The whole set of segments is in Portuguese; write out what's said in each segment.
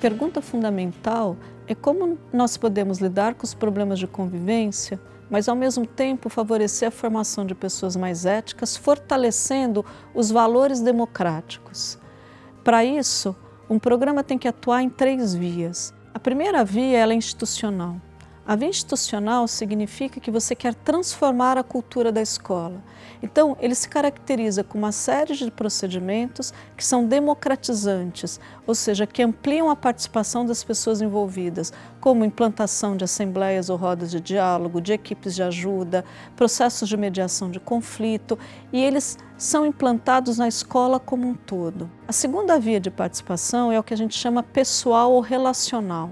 pergunta fundamental é como nós podemos lidar com os problemas de convivência, mas ao mesmo tempo favorecer a formação de pessoas mais éticas, fortalecendo os valores democráticos. Para isso, um programa tem que atuar em 3 vias. A primeira via ela é institucional. A via institucional significa que você quer transformar a cultura da escola. Então, ele se caracteriza com uma série de procedimentos que são democratizantes, ou seja, que ampliam a participação das pessoas envolvidas, como implantação de assembleias ou rodas de diálogo, de equipes de ajuda, processos de mediação de conflito, e eles são implantados na escola como um todo. A segunda via de participação é o que a gente chama pessoal ou relacional.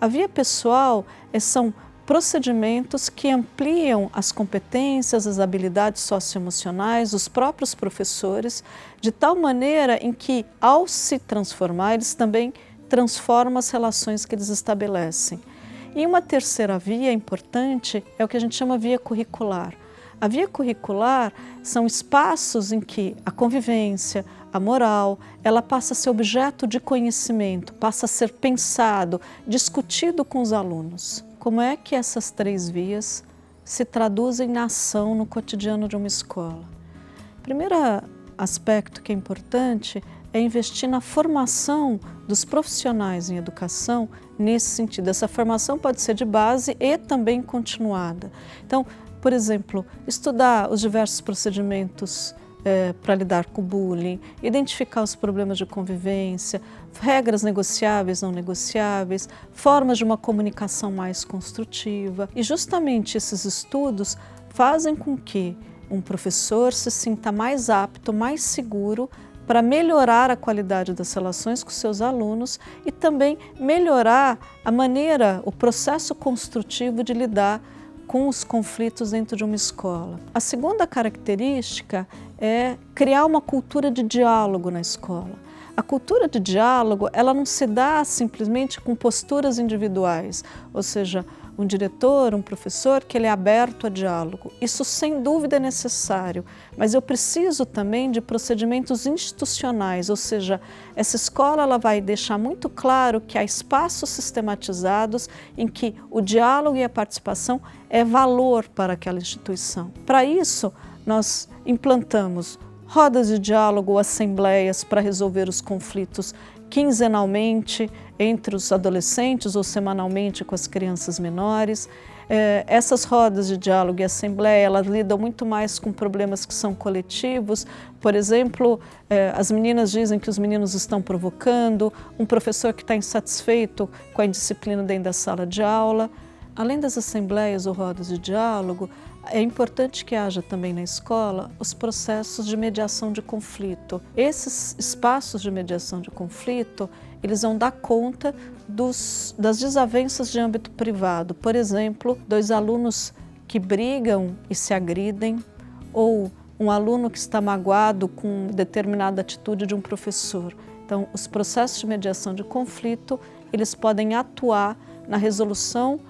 A via pessoal são procedimentos que ampliam as competências, as habilidades socioemocionais dos próprios professores, de tal maneira em que, ao se transformar, eles também transformam as relações que eles estabelecem. E uma terceira via importante é o que a gente chama via curricular. A via curricular são espaços em que a convivência, a moral, ela passa a ser objeto de conhecimento, passa a ser pensado, discutido com os alunos. Como é que essas 3 vias se traduzem na ação no cotidiano de uma escola? O primeiro aspecto que é importante é investir na formação dos profissionais em educação nesse sentido. Essa formação pode ser de base e também continuada. Então, por exemplo, estudar os diversos procedimentos para lidar com o bullying, identificar os problemas de convivência, regras negociáveis, não negociáveis, formas de uma comunicação mais construtiva. E justamente esses estudos fazem com que um professor se sinta mais apto, mais seguro para melhorar a qualidade das relações com seus alunos e também melhorar a maneira, o processo construtivo de lidar com os conflitos dentro de uma escola. A segunda característica é criar uma cultura de diálogo na escola. A cultura de diálogo, ela não se dá simplesmente com posturas individuais, ou seja, um diretor, um professor que ele é aberto a diálogo. Isso sem dúvida é necessário, mas eu preciso também de procedimentos institucionais, ou seja, essa escola ela vai deixar muito claro que há espaços sistematizados em que o diálogo e a participação é valor para aquela instituição. Para isso, nós implantamos rodas de diálogo ou assembleias para resolver os conflitos quinzenalmente entre os adolescentes ou semanalmente com as crianças menores. Essas rodas de diálogo e assembleia, elas lidam muito mais com problemas que são coletivos. Por exemplo, as meninas dizem que os meninos estão provocando, um professor que está insatisfeito com a indisciplina dentro da sala de aula. Além das assembleias ou rodas de diálogo, é importante que haja também na escola os processos de mediação de conflito. Esses espaços de mediação de conflito, eles vão dar conta das desavenças de âmbito privado. Por exemplo, 2 alunos que brigam e se agridem, ou um aluno que está magoado com determinada atitude de um professor. Então, os processos de mediação de conflito, eles podem atuar na resolução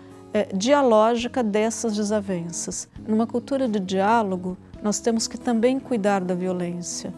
dialógica dessas desavenças. Numa cultura de diálogo, nós temos que também cuidar da violência.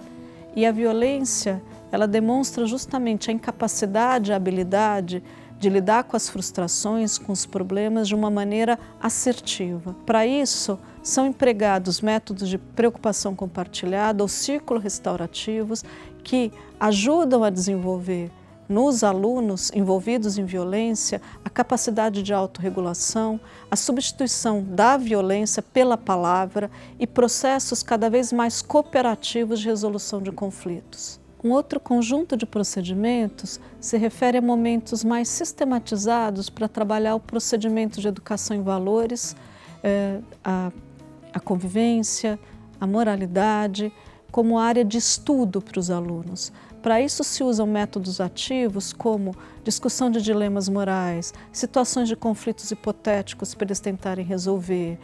E a violência, ela demonstra justamente a incapacidade, a habilidade de lidar com as frustrações, com os problemas de uma maneira assertiva. Para isso, são empregados métodos de preocupação compartilhada ou círculos restaurativos que ajudam a desenvolver nos alunos envolvidos em violência, a capacidade de autorregulação, a substituição da violência pela palavra e processos cada vez mais cooperativos de resolução de conflitos. Um outro conjunto de procedimentos se refere a momentos mais sistematizados para trabalhar o procedimento de educação em valores, a convivência, a moralidade, como área de estudo para os alunos. Para isso se usam métodos ativos como discussão de dilemas morais, situações de conflitos hipotéticos para eles tentarem resolver,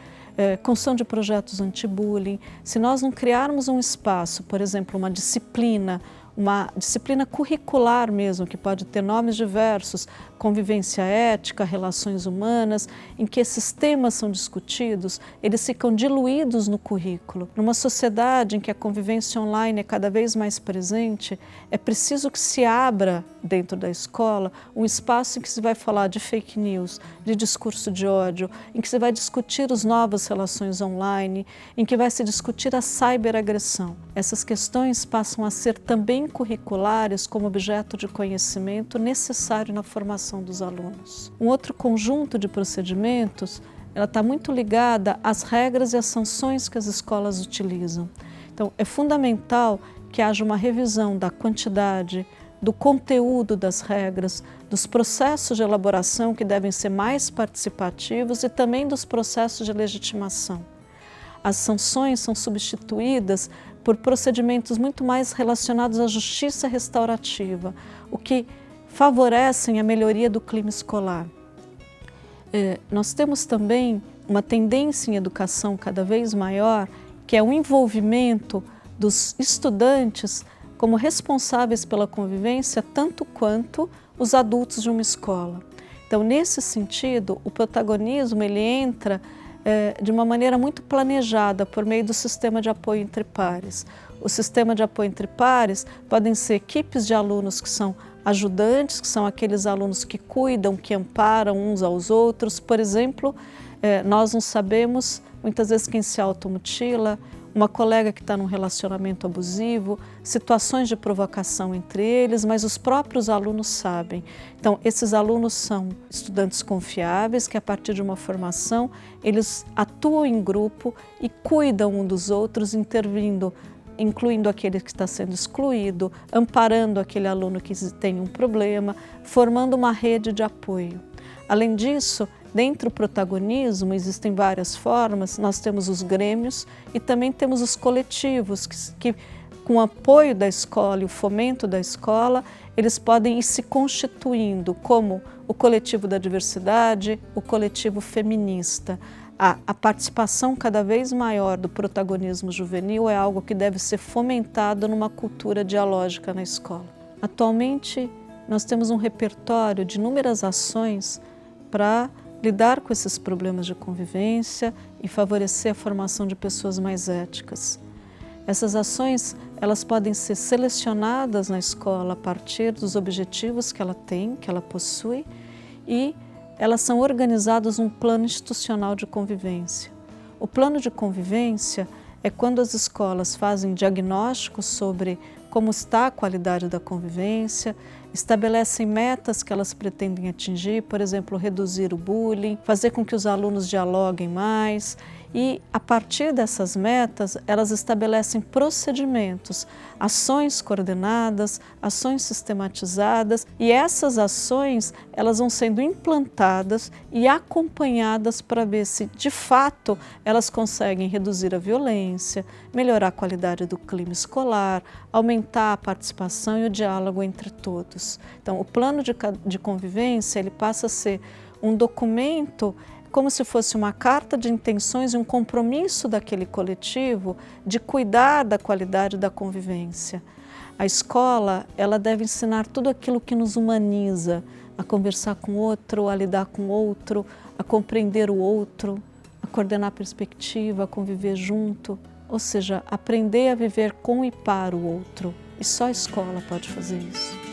construção de projetos anti-bullying. Se nós não criarmos um espaço, por exemplo, uma disciplina uma disciplina curricular mesmo, que pode ter nomes diversos, convivência ética, relações humanas, em que esses temas são discutidos, eles ficam diluídos no currículo. Numa sociedade em que a convivência online é cada vez mais presente, é preciso que se abra dentro da escola um espaço em que se vai falar de fake news, de discurso de ódio, em que se vai discutir as novas relações online, em que vai se discutir a cyberagressão. Essas questões passam a ser também curriculares como objeto de conhecimento necessário na formação dos alunos. Um outro conjunto de procedimentos, ela está muito ligada às regras e às sanções que as escolas utilizam. Então, é fundamental que haja uma revisão da quantidade, do conteúdo das regras, dos processos de elaboração que devem ser mais participativos e também dos processos de legitimação. As sanções são substituídas por procedimentos muito mais relacionados à justiça restaurativa, o que favorecem a melhoria do clima escolar. Nós temos também uma tendência em educação cada vez maior, que é o envolvimento dos estudantes como responsáveis pela convivência, tanto quanto os adultos de uma escola. Então, nesse sentido, o protagonismo ele entra de uma maneira muito planejada por meio do sistema de apoio entre pares. O sistema de apoio entre pares podem ser equipes de alunos que são ajudantes, que são aqueles alunos que cuidam, que amparam uns aos outros. Por exemplo, nós não sabemos muitas vezes quem se automutila, uma colega que está num relacionamento abusivo, situações de provocação entre eles, mas os próprios alunos sabem. Então, esses alunos são estudantes confiáveis que, a partir de uma formação, eles atuam em grupo e cuidam um dos outros, intervindo, incluindo aquele que está sendo excluído, amparando aquele aluno que tem um problema, formando uma rede de apoio. Além disso, dentro do protagonismo existem várias formas, nós temos os grêmios e também temos os coletivos que com o apoio da escola e o fomento da escola, eles podem ir se constituindo como o coletivo da diversidade, o coletivo feminista. A participação cada vez maior do protagonismo juvenil é algo que deve ser fomentado numa cultura dialógica na escola. Atualmente, nós temos um repertório de inúmeras ações para lidar com esses problemas de convivência e favorecer a formação de pessoas mais éticas. Essas ações, elas podem ser selecionadas na escola a partir dos objetivos que ela tem, que ela possui, e elas são organizadas num plano institucional de convivência. O plano de convivência é quando as escolas fazem diagnósticos sobre como está a qualidade da convivência, estabelecem metas que elas pretendem atingir, por exemplo, reduzir o bullying, fazer com que os alunos dialoguem mais e, a partir dessas metas, elas estabelecem procedimentos, ações coordenadas, ações sistematizadas e essas ações elas vão sendo implantadas e acompanhadas para ver se, de fato, elas conseguem reduzir a violência, melhorar a qualidade do clima escolar, aumentar a participação e o diálogo entre todos. Então, o plano de convivência ele passa a ser um documento como se fosse uma carta de intenções e um compromisso daquele coletivo de cuidar da qualidade da convivência. A escola, ela deve ensinar tudo aquilo que nos humaniza, a conversar com o outro, a lidar com o outro, a compreender o outro, a coordenar a perspectiva, a conviver junto, ou seja, aprender a viver com e para o outro. E só a escola pode fazer isso.